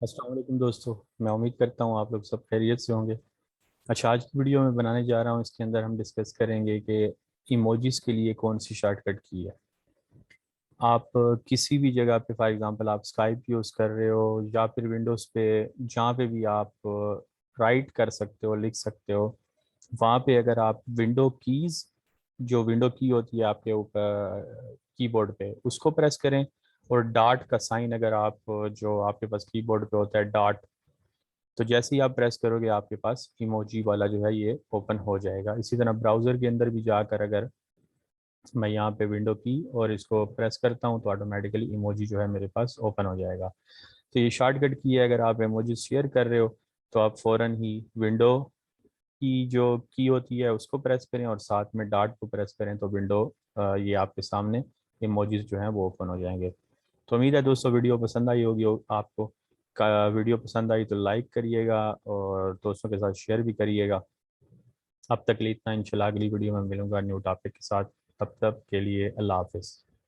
السلام علیکم دوستو، میں امید کرتا ہوں آپ لوگ سب خیریت سے ہوں گے۔ اچھا، آج کی ویڈیو میں بنانے جا رہا ہوں، اس کے اندر ہم ڈسکس کریں گے کہ ایموجیز کے لیے کون سی شارٹ کٹ کی ہے۔ آپ کسی بھی جگہ پہ، فار ایگزامپل آپ اسکائپ یوز کر رہے ہو یا پھر ونڈوز پہ، جہاں پہ بھی آپ رائٹ کر سکتے ہو، لکھ سکتے ہو، وہاں پہ اگر آپ ونڈو کیز، جو ونڈو کی ہوتی ہے آپ کے اوپر کی بورڈ پہ، اس کو پریس کریں، اور ڈاٹ کا سائن اگر آپ، جو آپ کے پاس کی بورڈ پہ ہوتا ہے ڈاٹ، تو جیسے ہی آپ پریس کرو گے آپ کے پاس ایموجی والا جو ہے یہ اوپن ہو جائے گا۔ اسی طرح براؤزر کے اندر بھی جا کر اگر میں یہاں پہ ونڈو کی اور اس کو پریس کرتا ہوں تو آٹومیٹیکلی ایموجی جو ہے میرے پاس اوپن ہو جائے گا۔ تو یہ شارٹ کٹ کی ہے، اگر آپ ایموجی شیئر کر رہے ہو تو آپ فوراً ہی ونڈو کی جو کی ہوتی ہے اس کو پریس کریں اور ساتھ میں ڈاٹ کو پریس کریں تو ونڈو یہ آپ کے سامنے ایموجیز جو ہیں وہ اوپن ہو جائیں گے۔ تو امید ہے دوستوں ویڈیو پسند آئی ہوگی آپ کو۔ ویڈیو پسند آئی تو لائک کریے گا اور دوستوں کے ساتھ شیئر بھی کریے گا۔ اب تک لیے اتنا، انشاءاللہ اگلی ویڈیو میں ملوں گا نیو ٹاپک کے ساتھ۔ تب تک کے لیے اللہ حافظ۔